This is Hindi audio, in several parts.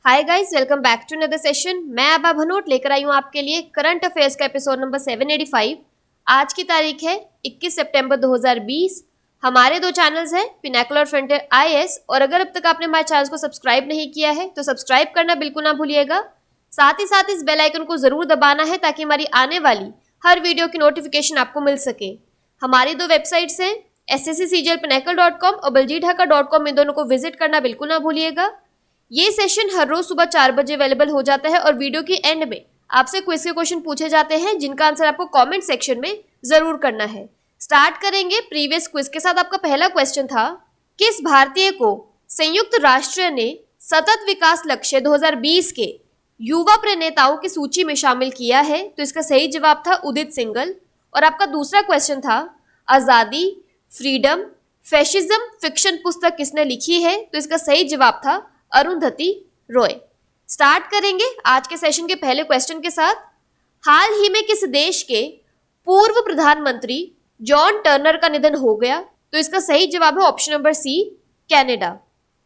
Hi guys, welcome back to another session. मैं आबा भनोट लेकर आई हूँ आपके लिए करंट अफेयर्स का एपिसोड नंबर 785। आज की तारीख है 21 सितंबर 2020। हमारे दो चैनल्स हैं, पिनाकल और फ्रंटियर आईएएस, और अगर अब तक आपने हमारे चैनल को सब्सक्राइब नहीं किया है तो सब्सक्राइब करना बिल्कुल ना भूलिएगा। साथ ही साथ इस बेल आइकन को जरूर दबाना है ताकि हमारी आने वाली हर वीडियो की नोटिफिकेशन आपको मिल सके। हमारी दो वेबसाइट्स हैं sscglpinacle.com और baljeethaka.com, इन दोनों को विजिट करना बिल्कुल ना भूलिएगा। ये सेशन हर रोज सुबह 4 बजे अवेलेबल हो जाता है और वीडियो के एंड में आपसे क्विज के क्वेश्चन पूछे जाते हैं जिनका आंसर आपको कमेंट सेक्शन में जरूर करना है। स्टार्ट करेंगे प्रीवियस क्विज के साथ। आपका पहला क्वेश्चन था, किस भारतीय को संयुक्त राष्ट्र ने सतत विकास लक्ष्य 2020 के युवा प्रणेताओं की सूची में शामिल किया है? तो इसका सही जवाब था उदित सिंघल। और आपका दूसरा क्वेश्चन था, आजादी, फ्रीडम, फैशिज्म फिक्शन पुस्तक किसने लिखी है? तो इसका सही जवाब था अरुंधति रॉय। स्टार्ट करेंगे आज के सेशन के पहले क्वेश्चन के साथ। हाल ही में किस देश के पूर्व प्रधानमंत्री जॉन टर्नर का निधन हो गया? तो इसका सही जवाब है option number C, Canada.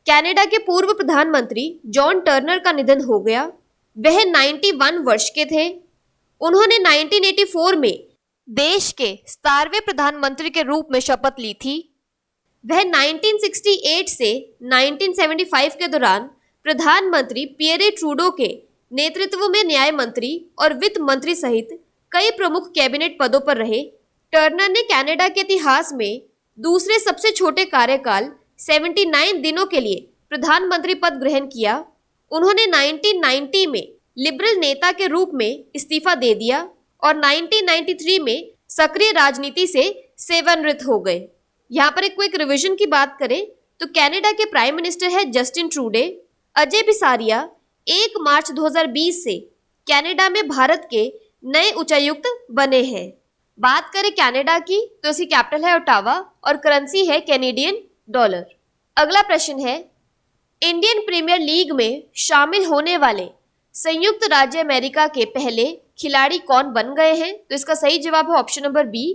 Canada के पूर्व प्रधानमंत्री जॉन टर्नर का निधन हो गया। वह 91 वर्ष के थे। उन्होंने 1984 में देश के 17वें प्रधानमंत्री के रूप में शपथ ली थी। वह 1968 से 1975 के दौरान प्रधानमंत्री पियरे ट्रूडो के नेतृत्व में न्याय मंत्री और वित्त मंत्री सहित कई प्रमुख कैबिनेट पदों पर रहे। टर्नर ने कनाडा के इतिहास में दूसरे सबसे छोटे कार्यकाल 79 दिनों के लिए प्रधानमंत्री पद ग्रहण किया। उन्होंने 1990 में लिबरल नेता के रूप में इस्तीफा दे दिया और 1993 में सक्रिय राजनीति से सेवानिवृत्त हो गए। यहाँ पर एक क्विक रिवीजन की बात करें तो कनाडा के प्राइम मिनिस्टर है जस्टिन ट्रूडे। अजय बिसारिया 1 मार्च 2020 से कनाडा में भारत के नए उच्चायुक्त बने हैं। बात करें कनाडा की तो इसकी कैपिटल है ओटावा और करेंसी है कैनेडियन डॉलर। अगला प्रश्न है, इंडियन प्रीमियर लीग में शामिल होने वाले संयुक्त राज्य अमेरिका के पहले खिलाड़ी कौन बन गए हैं? तो इसका सही जवाब है option number B,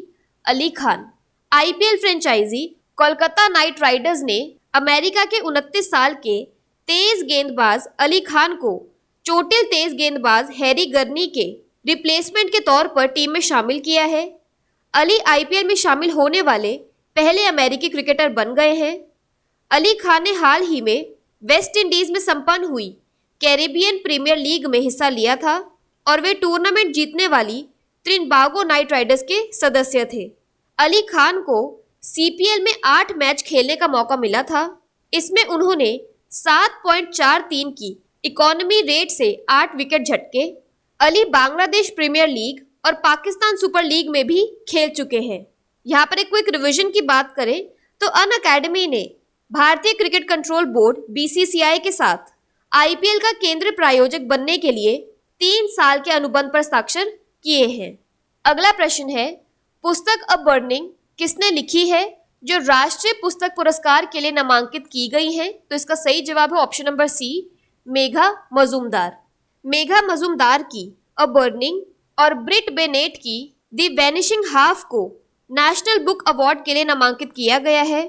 Ali Khan. IPL franchise Kolkata knight riders ने अमेरिका के 29 साल के तेज गेंदबाज अली खान को चोटिल तेज गेंदबाज हैरी गर्नी के रिप्लेसमेंट के तौर पर टीम में शामिल किया है। अली आईपीएल में शामिल होने वाले पहले अमेरिकी क्रिकेटर बन गए हैं। अली खान ने हाल ही में वेस्ट इंडीज में संपन्न हुई कैरिबियन प्रीमियर लीग में हिस्सा लिया था और वे टूर्नामेंट जीतने वाली त्रिनबागो नाइट राइडर्स के सदस्य थे। अली खान को सीपीएल में 8 मैच खेलने का मौका मिला था। इसमें उन्होंने 7.43 की इकोनॉमी रेट से 8 विकेट झटके। अली बांग्लादेश प्रीमियर लीग और पाकिस्तान सुपर लीग में भी खेल चुके हैं। यहाँ पर एक क्विक रिवीजन की बात करें तो अन अकेडमी ने भारतीय क्रिकेट कंट्रोल बोर्ड बीसीसीआई के साथ आईपीएल का केंद्र प्रायोजक बनने के लिए 3 साल के अनुबंध पर हस्ताक्षर किए हैं। अगला प्रश्न है, पुस्तक अ बर्निंग किसने लिखी है जो राष्ट्रीय पुस्तक पुरस्कार के लिए नामांकित की गई है? तो इसका सही जवाब है option number C, Megha Majumdar. Megha Majumdar की अ बर्निंग और ब्रिट बेनेट की द वैनिशिंग हाफ को नेशनल बुक अवार्ड के लिए नामांकित किया गया है।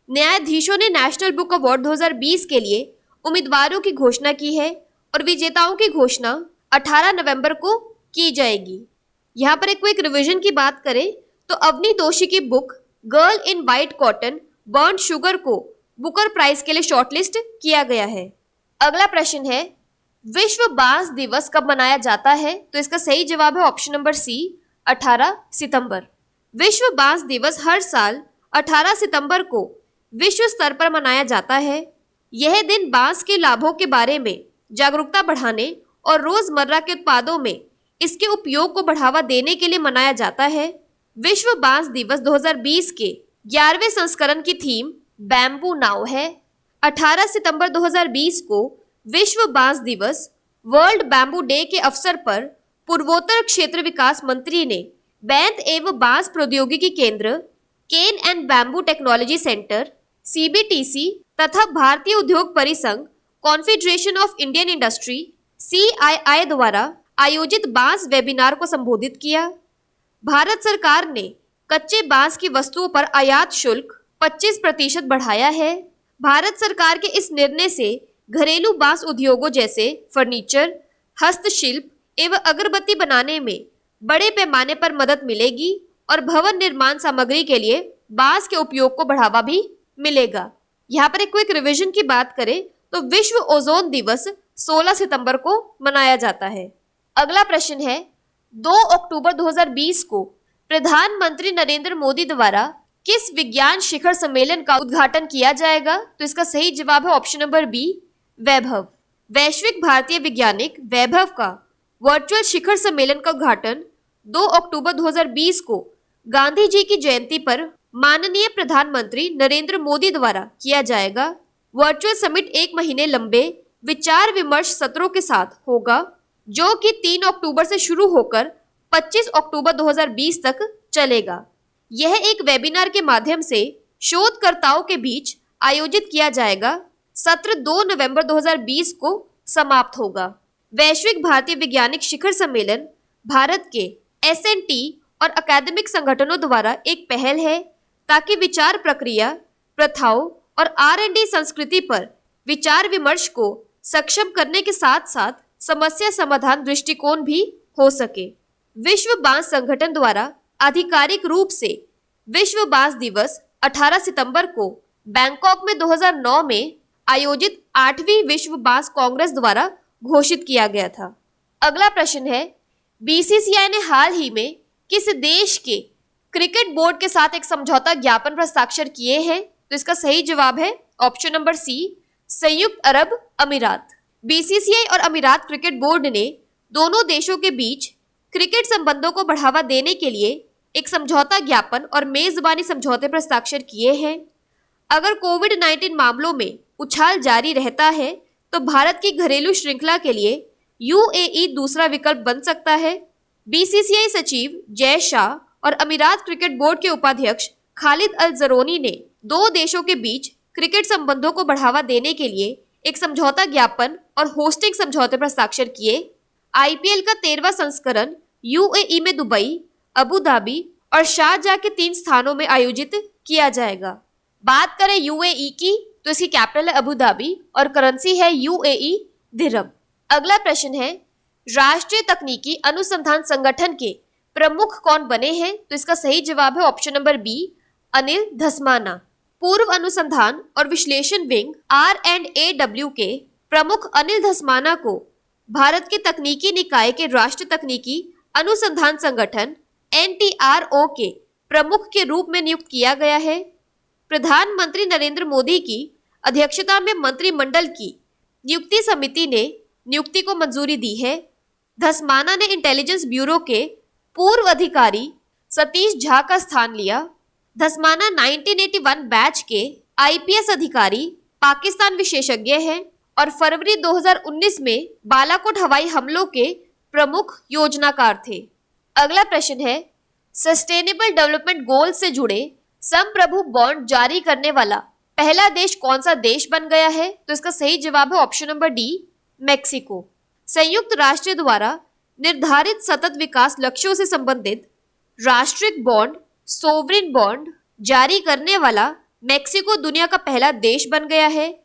न्यायाधीशों ने नेशनल बुक अवार्ड 2020 के लिए उम्मीदवारों की घोषणा की है और विजेताओं की घोषणा 18 नवंबर को की जाएगी। यहाँ पर एक क्विक रिवीजन की बात करें तो अवनी दोषी की book girl in white cotton burn sugar को बुकर प्राइज के लिए शॉर्टलिस्ट किया गया है। अगला प्रश्न है, विश्व बांस दिवस कब मनाया जाता है? तो इसका सही जवाब है ऑप्शन नंबर सी, 18 सितंबर। विश्व बांस दिवस हर साल 18 सितंबर को विश्व स्तर पर मनाया जाता है। यह दिन बांस के लाभों के बारे में जागरूकता बढ़ाने और रोजमर्रा के उत्पादों में इसके उपयोग को बढ़ावा देने के लिए मनाया जाता है। विश्व बांस दिवस 2020 के 11वें संस्करण की थीम बैम्बू नाउ है। 18 सितंबर 2020 को विश्व बांस दिवस वर्ल्ड बैम्बू डे के अवसर पर पूर्वोत्तर क्षेत्र विकास मंत्री ने बैंत एवं बांस प्रौद्योगिकी केंद्र, cane and bamboo technology centre, सीबीटीसी तथा भारतीय उद्योग परिसंघ, confederation of Indian industry, CII द्वारा आयोजित बांस वेबिनार को संबोधित किया। भारत सरकार ने कच्चे बांस की वस्तुओं पर आयात शुल्क 25% बढ़ाया है। भारत सरकार के इस निर्णय से घरेलू बांस उद्योगों जैसे फर्नीचर, हस्तशिल्प एवं अगरबत्ती बनाने में बड़े पैमाने पर मदद मिलेगी और भवन निर्माण सामग्री के लिए बांस के उपयोग को बढ़ावा भी मिलेगा। यहाँ पर एक क्विक रिवीजन की बात करें तो विश्व ओजोन दिवस 16 सितंबर को मनाया जाता है। अगला प्रश्न है 2 अक्टूबर 2020 को प्रधानमंत्री नरेंद्र मोदी द्वारा किस विज्ञान शिखर सम्मेलन का उद्घाटन किया जाएगा? तो इसका सही जवाब है ऑप्शन नंबर बी, वैभव। वैश्विक भारतीय वैज्ञानिक वैभव का वर्चुअल शिखर सम्मेलन का उद्घाटन 2 अक्टूबर 2020 को गांधी जी की जयंती पर माननीय प्रधानमंत्री नरेंद्र मोदी द्वारा किया जाएगा। वर्चुअल समिट 1 महीने लंबे विचार विमर्श सत्रों के साथ होगा, जो कि 3 अक्टूबर से शुरू होकर 25 अक्टूबर 2020 तक चलेगा। यह एक वेबिनार के माध्यम से शोधकर्ताओं के बीच आयोजित किया जाएगा। सत्र 2 नवंबर 2020 को समाप्त होगा। वैश्विक भारतीय वैज्ञानिक शिखर सम्मेलन भारत के S&T और अकादमिक संगठनों द्वारा एक पहल है ताकि विचार प्रक्रिया, प्रथाओं और R&D संस्कृति पर विचार विमर्श को सक्षम करने के साथ साथ समस्या समाधान दृष्टिकोण भी हो सके। विश्व बांस संगठन द्वारा आधिकारिक रूप से विश्व बांस दिवस 18 सितंबर को बैंकॉक में 2009 में आयोजित 8वीं विश्व बांस कांग्रेस द्वारा घोषित किया गया था। अगला प्रश्न है BCCI ने हाल ही में किस देश के क्रिकेट बोर्ड के साथ एक समझौता ज्ञापन पर हस्ताक्षर किए हैं? तो इसका सही जवाब है ऑप्शन नंबर सी, संयुक्त अरब अमीरात। BCCI और अमीरात क्रिकेट बोर्ड ने दोनों देशों के बीच क्रिकेट संबंधों को बढ़ावा देने के लिए एक समझौता ज्ञापन और मेजबानी समझौते पर हस्ताक्षर किए हैं। अगर कोविड-19 मामलों में उछाल जारी रहता है तो भारत की घरेलू श्रृंखला के लिए UAE दूसरा विकल्प बन सकता है। BCCI सचिव जय शाह और अमीरात क्रिकेट बोर्ड के उपाध्यक्ष खालिद अल जरोनी ने दो देशों के बीच क्रिकेट संबंधों को बढ़ावा देने के लिए एक समझौता ज्ञापन और होस्टिंग समझौते पर हस्ताक्षर किए। IPL का 13वां संस्करण UAE में दुबई, अबू धाबी और शारजाह के 3 स्थानों में आयोजित किया जाएगा। बात करें UAE की तो इसकी कैपिटल है अबू धाबी और करेंसी है UAE दिरहम। अगला प्रश्न है राष्ट्रीय तकनीकी अनुसंधान संगठन के प्रमुख कौन बने हैं? तो इसका सही जवाब है option number B, Anil Dhasmana. पूर्व अनुसंधान और विश्लेषण विंग R&AW के प्रमुख अनिल धस्माना को भारत के तकनीकी निकाय के राष्ट्रीय तकनीकी अनुसंधान संगठन NTRO के प्रमुख के रूप में नियुक्त किया गया है। प्रधानमंत्री नरेंद्र मोदी की अध्यक्षता में मंत्रिमंडल की नियुक्ति समिति ने नियुक्ति को मंजूरी दी है। धस्माना ने इंटेलिजेंस ब्यूरो के पूर्व अधिकारी सतीश झा का स्थान लिया। धस्माना 1981 बैच के IPS अधिकारी, पाकिस्तान विशेषज्ञ हैं और फरवरी 2019 में बालाकोट हवाई हमलों के प्रमुख योजनाकार थे। अगला प्रश्न है सस्टेनेबल डेवलपमेंट गोल से जुड़े संप्रभु बॉन्ड जारी करने वाला पहला देश कौन सा देश बन गया है? तो इसका सही जवाब है ऑप्शन नंबर डी, मेक्सिको। संयुक्त राष्ट्र द्वारा निर्धारित सतत विकास लक्ष्यों से संबंधित राष्ट्रिक बॉन्ड, सोवरिन बॉन्ड जारी करने वाला मेक्सिको दुनिया का पहला देश बन गया है।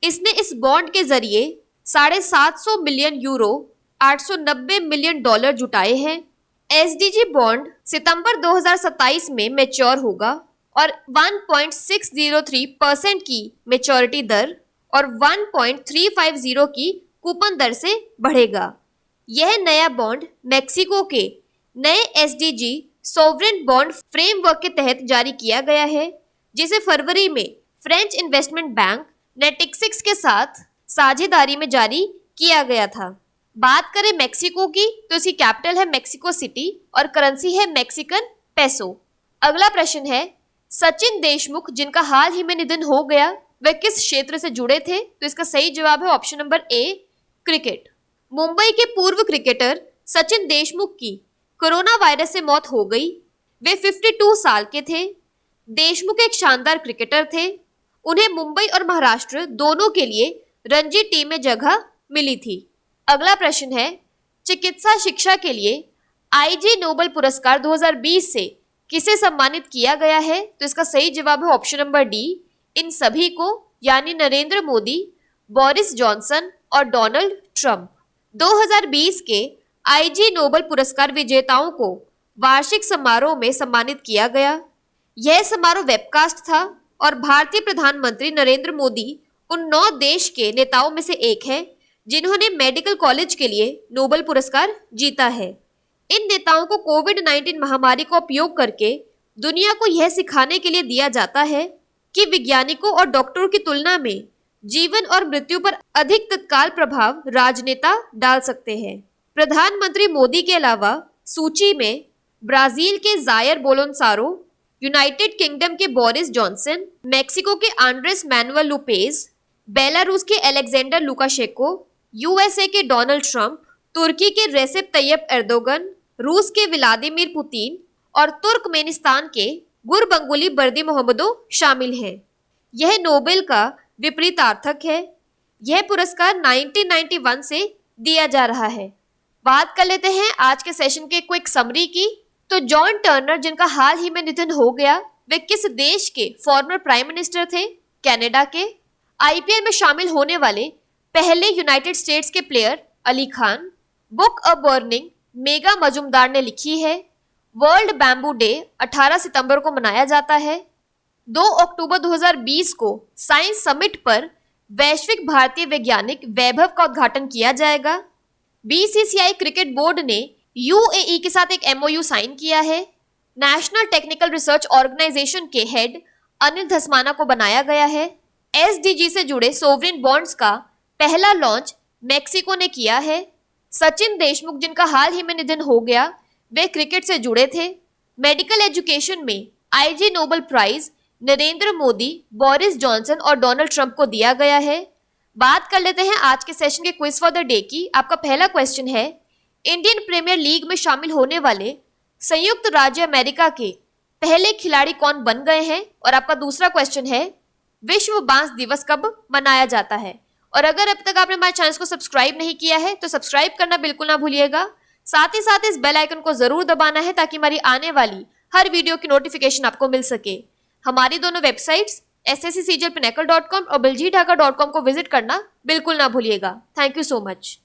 इसने इस बॉन्ड के जरिए 750 मिलियन यूरो 890 मिलियन डॉलर जुटाए हैं। SDG बॉन्ड सितंबर 2027 में मैच्योर होगा और 1.603% की मैच्योरिटी दर और 1.350 की कूपन दर से बढ़ेगा। यह नया बॉन्ड मेक्सिको के नए SDG सोवरेन बॉन्ड फ्रेमवर्क के तहत जारी किया गया है, जिसे फरवरी में फ्रेंच इन्वेस्टमेंट बैंक नेटिक्सिस के साथ साझेदारी में जारी किया गया था। बात करें मेक्सिको की तो इसकी कैपिटल है मेक्सिको सिटी और करेंसी है मैक्सिकन पेसो। अगला प्रश्न है सचिन देशमुख जिनका हाल ही में निधन हो गया वह किस क्षेत्र से जुड़े थे? तो इसका सही जवाब है option number A, cricket. Mumbai के पूर्व क्रिकेटर सचिन देशमुख की कोरोना वायरस से मौत हो गई। वे 52 साल के थे। देशमुख एक शानदार क्रिकेटर थे। उन्हें मुंबई और महाराष्ट्र दोनों के लिए रणजी टीम में जगह मिली थी। अगला प्रश्न है चिकित्सा शिक्षा के लिए IG नोबेल पुरस्कार 2020 से किसे सम्मानित किया गया है? तो इसका सही जवाब है ऑप्शन नंबर डी, इन सभी को, यानी नरेंद्र मोदी, बोरिस जॉनसन और डोनाल्ड ट्रंप। 2020 के आईजी नोबेल पुरस्कार विजेताओं को वार्षिक समारोह में सम्मानित किया गया। यह समारोह वेबकास्ट था और भारतीय प्रधानमंत्री नरेंद्र मोदी उन 9 देश के नेताओं में से एक है जिन्होंने मेडिकल कॉलेज के लिए नोबेल पुरस्कार जीता है। इन नेताओं को कोविड-19 महामारी का उपयोग करके दुनिया को यह सिखाने के लिए दिया जाता है कि वैज्ञानिकों और डॉक्टरों की तुलना में जीवन और मृत्यु पर अधिक तत्काल प्रभाव राजनेता डाल सकते हैं। प्रधानमंत्री मोदी के अलावा सूची में ब्राजील के जायर बोलोनसारो, यूनाइटेड किंगडम के बोरिस जॉनसन, मेक्सिको के आंड्रेस मैनुअल लुपेज, बेलारूस के अलेक्जेंडर लुकाशेंको, यूएसए के डोनाल्ड ट्रंप, तुर्की के रेसेप तैयब एर्दोगन, रूस के व्लादिमीर पुतिन और तुर्कमेनिस्तान के गुरबंगुली बर्दी मोहम्मदो शामिल हैं। यह नोबेल का विपरीतार्थक है। यह पुरस्कार 1991 से दिया जा रहा है। बात कर लेते हैं आज के सेशन के क्विक समरी की। तो जॉन टर्नर, जिनका हाल ही में निधन हो गया, वे किस देश के फॉर्मर प्राइम मिनिस्टर थे? कनाडा के। आईपीएल में शामिल होने वाले पहले यूनाइटेड स्टेट्स के player Ali Khan. Book a burning Megha Majumdar ने लिखी है। वर्ल्ड बैम्बू डे 18 सितंबर को मनाया जाता है। 2 अक्टूबर 2020 को साइंस समिट पर वैश्विक भारतीय वैज्ञानिक वैभव का उद्घाटन किया जाएगा। बीसीसीआई क्रिकेट बोर्ड ने यूएई के साथ एक एमओयू साइन किया है। नेशनल टेक्निकल रिसर्च ऑर्गेनाइजेशन के हेड अनिल धस्माना को बनाया गया है। एसडीजी से जुड़े सोवरिन बॉन्ड्स का पहला लॉन्च मेक्सिको ने किया है। सचिन देशमुख, जिनका हाल ही में निधन हो गया, वे क्रिकेट से जुड़े थे। मेडिकल एजुकेशन में Ig Nobel prize Narendra Modi, Boris Johnson और डोनाल्ड ट्रंप को दिया गया है। बात कर लेते हैं आज के सेशन के क्विज फॉर द डे की। आपका पहला क्वेश्चन है, इंडियन प्रीमियर लीग में शामिल होने वाले संयुक्त राज्य अमेरिका के पहले खिलाड़ी कौन बन गए हैं? और आपका दूसरा क्वेश्चन है, विश्व बांस दिवस कब मनाया जाता है? और अगर अब तक आपने हमारे चैनल को सब्सक्राइब नहीं किया है तो सब्सक्राइब करना बिल्कुल ना भूलिएगा। साथ ही साथ इस बेल आइकन को जरूर दबाना है ताकि हमारी आने वाली हर वीडियो की नोटिफिकेशन आपको मिल सके। हमारी दोनों वेबसाइट्स sscjlpinacle.com और biljidhaka.com को विजिट करना बिल्कुल ना भूलिएगा। Thank you so much.